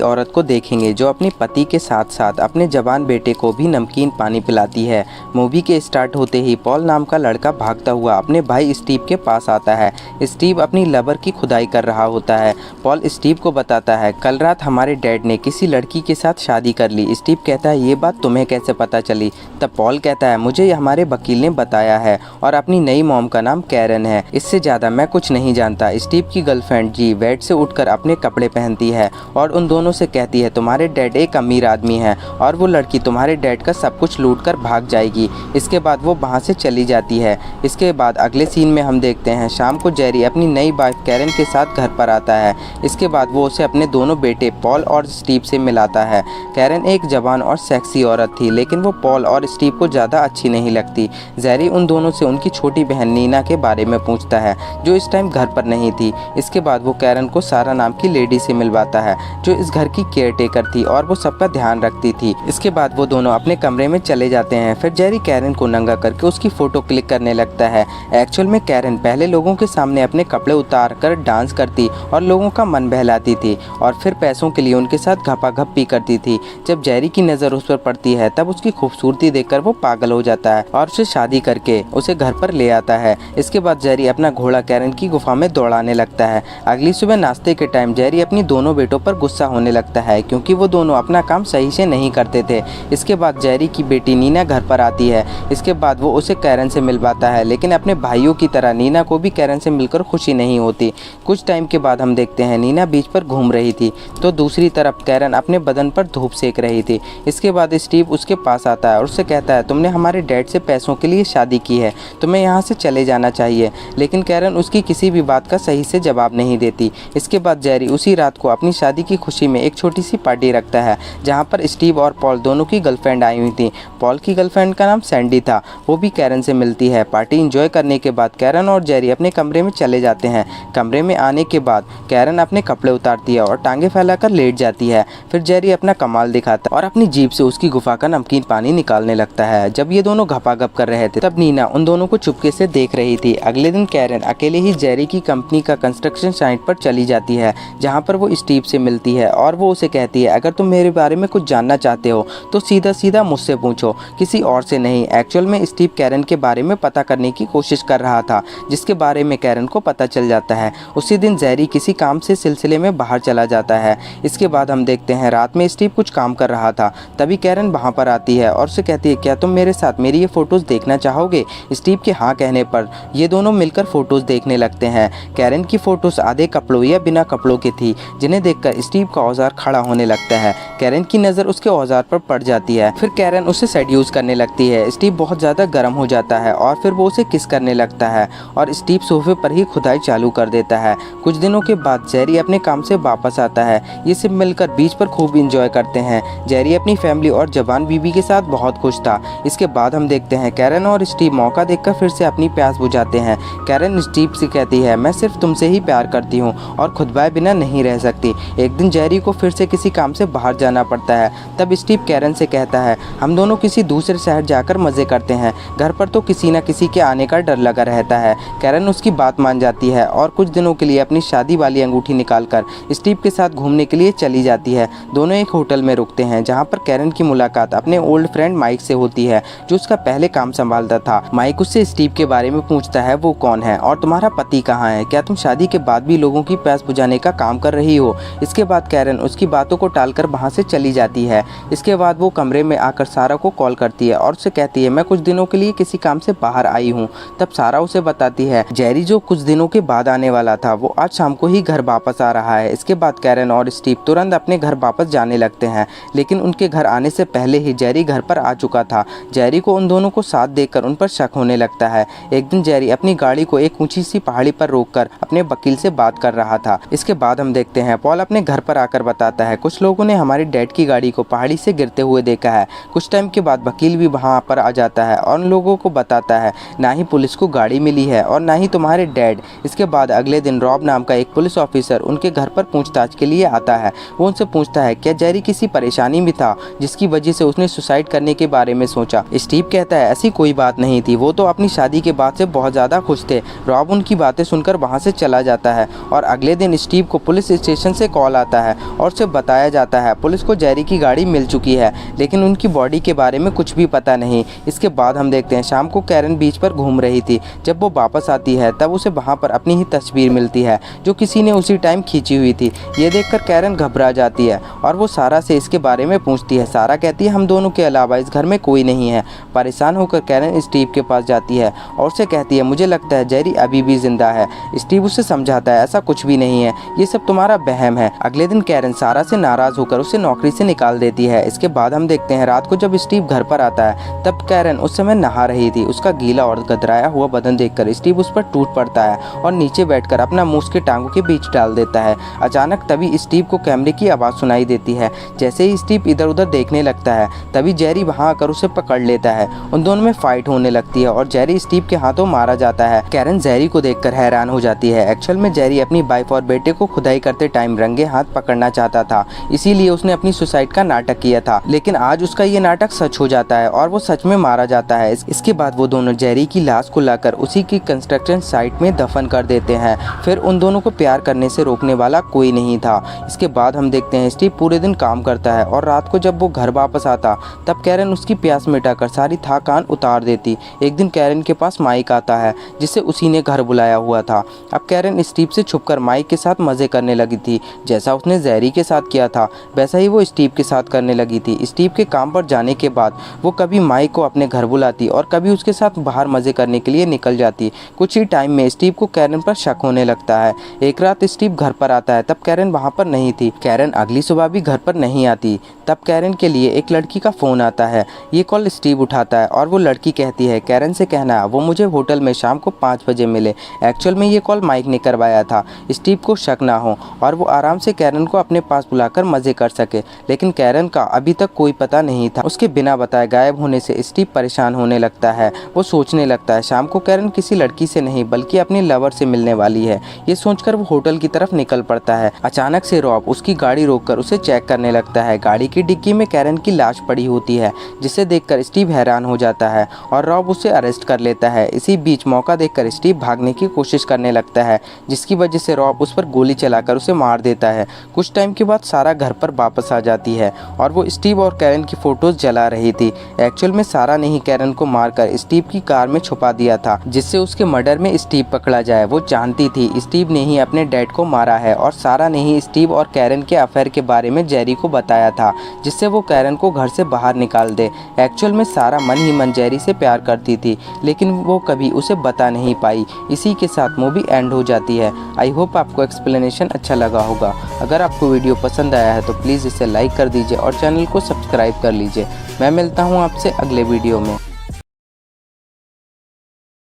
औरत को देखेंगे जो अपने पति के साथ साथ अपने जवान बेटे को भी नमकीन पानी पिलाती है। मूवी के स्टार्ट होते ही पॉल नाम का लड़का भागता हुआ अपने भाई स्टीव के पास आता है। स्टीव अपनी लवर की खुदाई कर रहा होता है। पॉल स्टीव को बताता है कल रात हमारे डैड ने किसी लड़की के साथ शादी कर ली। स्टीव कहता है ये बात तुम्हें कैसे पता चली? तब पॉल कहता है मुझे हमारे वकील ने बताया है और अपनी नई मॉम का नाम कैरन है, इससे ज़्यादा मैं कुछ नहीं जानता। स्टीव की गर्लफ्रेंड जी बेड से उठकर अपने कपड़े पहनती है और उन दोनों से कहती है तुम्हारे डैड एक अमीर आदमी है और वो लड़की तुम्हारे डैड का सब कुछ लूट कर भाग जाएगी। इसके बाद वो वहाँ से चली जाती है। इसके बाद अगले सीन में हम देखते हैं शाम को जेरी अपनी नई वाइफ कैरन के साथ घर पर आता है। इसके बाद वो उसे अपने दोनों बेटे पॉल और स्टीव से मिलाता है। कैरन एक जवान और सेक्सी औरत थी लेकिन वो पॉल और स्टीव को ज़्यादा अच्छी नहीं लगती। जेरी उन दोनों से उनकी छोटी बहन नीना के बारे में पूछता है जो इस टाइम घर पर नहीं थी। इसके बाद वो कैरन को सारा नाम की लेडी से मिलवाता है जो इस घर की केयरटेकर थी और वो सबका ध्यान रखती थी। इसके बाद वो दोनों अपने कमरे में चले जाते हैं। फिर जेरी कैरन को नंगा करके उसकी फ़ोटो क्लिक करने लगता है। एक्चुअल में कैरन पहले लोगों के सामने अपने कपड़े उतार कर डांस करती और लोगों का मन बहलाती थी और फिर पैसों के लिए उनके साथ घपाघप्पी करती थी। जब जेरी की नज़र उस पर पड़ती है तब उसकी खूबसूरती देखकर वो पागल हो जाता है और उसे शादी करके उसे घर पर ले आता है। इसके बाद जेरी अपना घोड़ा कैरन की गुफा में दौड़ाने लगता है। अगली सुबह नाश्ते के टाइम जेरी अपनी दोनों बेटों पर गुस्सा होने लगता है क्योंकि वो दोनों अपना काम सही से नहीं करते थे। इसके बाद जेरी की बेटी नीना घर पर आती है। इसके बाद वो उसे कैरन से मिलवाता है लेकिन अपने भाइयों की तरह नीना को भी कैरन से मिलकर खुशी नहीं होती। कुछ टाइम के बाद हम देखते हैं नीना बीच पर घूम रही थी तो दूसरी तरफ कैरन अपने बदन पर धूप सेक रही थी। इसके बाद स्टीव उसके पास आता है और उससे कहता है तुमने हमारे डैड से पैसों के लिए शादी की है, तुम्हें यहाँ से चले जाना चाहिए। लेकिन कैरन उसकी किसी भी बात का सही से जवाब नहीं देती। इसके बाद जेरी उसी रात को अपनी शादी की खुशी में एक छोटी सी पार्टी रखता है जहाँ पर स्टीव और पॉल दोनों की गर्लफ्रेंड आई हुई थी। पॉल की गर्लफ्रेंड का नाम सैंडी था, वो भी कैरन से मिलती है। पार्टी इंजॉय करने के बाद कैरन और जेरी अपने कमरे में चले जाते हैं। कमरे में आने के बाद कैरन अपने कपड़े उतारती है और टांगे फैलाकर लेट जाती है। फिर जेरी अपना कमाल दिखाता है और अपनी जीभ से उसकी गुफा का नमकीन पानी निकालने लगता है। जब ये दोनों घपाघप कर रहे थे तब नीना उन दोनों को चुपके से देख रही थी। अगले दिन कैरन अकेले ही जेरी की कंपनी का कंस्ट्रक्शन साइट पर चली जाती है जहाँ पर वो स्टीव से मिलती है और वो उसे कहती है अगर तुम मेरे बारे में कुछ जानना चाहते हो तो सीधा सीधा मुझसे पूछो, किसी और से नहीं। एक्चुअल में स्टीव कैरन के बारे में पता करने की कोशिश कर रहा था जिसके बारे में कैरन को पता चल जाता है। उसी दिन जेरी किसी काम से सिलसिले में बाहर चला जाता है। इसके बाद हम देखते हैं रात में स्टीव कुछ काम कर रहा था तभी कैरन वहाँ पर आती है और उसे कहती है क्या तुम मेरे साथ मेरी ये फ़ोटोज़ देखना चाहोगे? स्टीव के हाँ कहने पर ये दोनों मिलकर फ़ोटोज़ देखने लगते हैं। कैरन की फ़ोटोज़ आधे कपड़ों या बिना कपड़ों की थी जिन्हें देखकर स्टीव का औजार खड़ा होने लगता है। कैरन की नज़र उसके औजार पर पड़ जाती है। फिर कैरन उसे सेड्यूस करने लगती है। स्टीव बहुत ज़्यादा गर्म हो जाता है और फिर वो उसे किस करने लगता है और स्टीव सोफे पर ही खुदाई चालू कर देता है। कुछ दिनों के बाद जेरी अपने काम से वापस आता है। ये सब मिलकर बीच पर खूब इंजॉय करते हैं। जेरी अपनी फैमिली और जवान बीबी के साथ बहुत खुश था। इसके बाद हम देखते हैं कैरन और स्टीव मौका देखकर फिर से अपनी प्यास बुझाते हैं। कैरन स्टीव से कहती है मैं सिर्फ तुमसे ही प्यार करती हूँ और खुद बाय बिना नहीं रह सकती। एक दिन जेरी को फिर से किसी काम से बाहर जाना पड़ता है। तब स्टीव कैरन से कहता है हम दोनों किसी दूसरे शहर जाकर मज़े करते हैं, घर पर तो किसी न किसी के आने का डर लगा रहता है। कैरन उसकी बात मान जाती है और कुछ दिनों के लिए अपनी शादी वाली अंगूठी निकालकर स्टीव के साथ घूमने के लिए चली जाती है। दोनों एक होटल में रुकते हैं जहाँ पर कैरन की मुलाकात अपने ओल्ड फ्रेंड माइक से होती है जो उसका पहले काम संभालता था। माइक उससे स्टीव के बारे में पूछता है वो कौन है और तुम्हारा पति कहाँ है, क्या तुम शादी के बाद भी लोगों की प्यास बुझाने का काम कर रही हो? इसके बाद कैरन उसकी बातों को टालकर वहाँ से चली जाती है। इसके बाद वो कमरे में आकर सारा को कॉल करती है और उससे कहती है मैं कुछ दिनों के लिए किसी काम से बाहर आई हूँ। तब सारा उसे बताती है जेरी जो कुछ दिनों के बाद आने वाला था वो आज शाम को ही घर वापस आ रहा है। इसके बाद कैरन और स्टीव तुरंत अपने घर वापस जाने लगते हैं लेकिन उनके घर आने से पहले ही जेरी घर पर आ चुका था। जेरी को उन दोनों को साथ देखकर उन पर शक होने लगता है। एक दिन जेरी अपनी गाड़ी को एक ऊंची सी पहाड़ी पर रोककर अपने वकील से बात कर रहा था। इसके बाद हम देखते हैं पॉल अपने घर पर आकर बताता है कुछ लोगों ने हमारे डैड की गाड़ी को पहाड़ी से गिरते हुए देखा है। कुछ टाइम के बाद वकील भी वहाँ पर आ जाता है और उन लोगों को बताता है ना ही पुलिस को गाड़ी मिली है और ना ही तुम्हारे डैड। इसके बाद अगले दिन रॉब नाम का एक पुलिस ऑफिसर उनके घर पर पूछताछ के लिए आता है। वो उनसे पूछता है क्या जेरी किसी परेशानी में था जिसकी वजह से उसने सुसाइड करने के बारे में सोचा? स्टीव कहता है ऐसी कोई बात नहीं थी, वो तो अपनी शादी के बाद से बहुत ज़्यादा खुश थे। रॉब उनकी बातें सुनकर वहाँ से चला जाता है और अगले दिन स्टीव को पुलिस स्टेशन से कॉल आता है और उसे बताया जाता है पुलिस को जेरी की गाड़ी मिल चुकी है, लेकिन उनकी बॉडी के बारे में कुछ भी पता नहीं। इसके बाद हम देखते हैं शाम को कैरन बीच पर घूम रही थी। जब वो वापस आती है तब उसे वहाँ पर अपनी ही तस्वीर मिलती है जो किसी ने उसी टाइम खींची हुई थी। ये देखकर कैरन घबरा जाती है और वो सारा से इसके बारे में पूछती है। सारा कहती है हम दोनों के अलावा इस घर में कोई नहीं है। परेशान होकर कैरन स्टीव के पास जाती है और उसे कहती है मुझे लगता है जेरी अभी भी जिंदा है। स्टीव उसे समझाता है ऐसा कुछ भी नहीं है, ये सब तुम्हारा वहम है। अगले दिन कैरन सारा से नाराज होकर उसे नौकरी से निकाल देती है। इसके बाद हम देखते हैं रात को जब स्टीव घर पर आता है तब कैरन उस समय नहा रही थी। उसका गीला और गदराया हुआ बदन देखकर स्टीव उस पर टूट पड़ता है और नीचे बैठकर अपना मुंह उसके टांगों के बीच डाल देता है। अचानक तभी स्टीव को कैमरे की आवाज़ सुनाई देती है। जैसे ही स्टीव इधर उधर देखने लगता है तभी जेरी वहां आकर उसे पकड़ लेता है। उन दोनों में फाइट होने लगती है और जेरी स्टीव के हाथों मारा जाता है। कैरन जेरी को देखकर हैरान हो जाती है। एक्चुअल में जेरी अपनी वाइफ और बेटे को खुदाई करते टाइम रंगे हाथ पकड़ना चाहता था, इसीलिए उसने अपनी सुसाइड का नाटक किया था। लेकिन आज उसका ये नाटक सच हो जाता है और वो सच में मारा जाता है। इसके बाद वो दोनों जेरी की लाश को लाकर उसी की कंस्ट्रक्शन साइट में दफन कर देते हैं। फिर उन दोनों को प्यार करने से रोकने वाला कोई नहीं था। इसके बाद हम देखते हैं स्टीव पूरे दिन काम करता है और रात को जब वो घर वापस आता तब कैरन उसकी प्यास मिटाकर सारी थकान उतार देती। एक दिन कैरन के पास माइक आता है जिसे उसी ने घर बुलाया हुआ था। अब कैरन स्टीव से छुपकर माइक के साथ मजे करने लगी थी। जैसा उसने जेरी के साथ किया था वैसा ही वो स्टीव के साथ करने लगी थी। स्टीव के काम पर जाने के बाद वो कभी माइक को अपने घर बुलाती और कभी उसके साथ बाहर मजे करने के लिए निकल जाती। कुछ ही टाइम में स्टीव को कैरन पर शक होने लगता है। एक रात स्टीव घर पर आता है तब कैरन वहाँ पर नहीं थी। कैरन अगली सुबह भी घर पर नहीं आती। तब कैरन के लिए एक लड़की का फ़ोन आता है। ये कॉल स्टीव उठाता है और वो लड़की कहती है कैरन से कहना वो मुझे होटल में शाम को 5 बजे मिले। एक्चुअल में ये कॉल माइक ने करवाया था, स्टीव को शक ना हो और वो आराम से कैरन को अपने पास बुलाकर मज़े कर सके। लेकिन कैरन का अभी तक कोई पता नहीं था। उसके बिना बताए गायब होने से स्टीव परेशान होने लगता है। वो सोचने लगता है शाम को कैरन किसी लड़की से नहीं बल्कि अपने लवर से मिलने वाली है। ये सोचकर वो होटल की तरफ निकल पड़ता है। अचानक से रॉब उसकी गाड़ी रोककर उसे चेक करने लगता है। गाड़ी की डिग्गी में कैरन की लाश पड़ी होती है जिसे देखकर स्टीव हैरान हो जाता है और रॉब उसे अरेस्ट कर लेता है। इसी बीच मौका देखकर स्टीव भागने की कोशिश करने लगता है जिसकी वजह से रॉब उस पर गोली चलाकर उसे मार देता है। कुछ टाइम के बाद सारा घर पर वापस आ जाती है और वो स्टीव और कैरन की फोटोज जला रही थी। एक्चुअल में सारा ने ही कैरन को मारकर स्टीव की कार में छुपा दिया था जिससे उसके मर्डर में स्टीव पकड़ा जाए। वो जानती थी स्टीव ने ही अपने डैड को मारा है और सारा ने ही स्टीव और कैरन के अफेयर के बारे में जेरी को बताया था जिससे वो कैरन को घर से बाहर निकाल दे। एक्चुअल में सारा मन ही मन जेरी से प्यार करती थी लेकिन वो कभी उसे बता नहीं पाई। इसी के साथ मूवी एंड हो जाती है। आई होप आपको एक्सप्लेनेशन अच्छा लगा होगा। अगर आपको वीडियो पसंद आया है तो प्लीज़ इसे लाइक कर दीजिए और चैनल को सब्सक्राइब कर लीजिए। मैं मिलता हूँ आपसे अगले वीडियो में।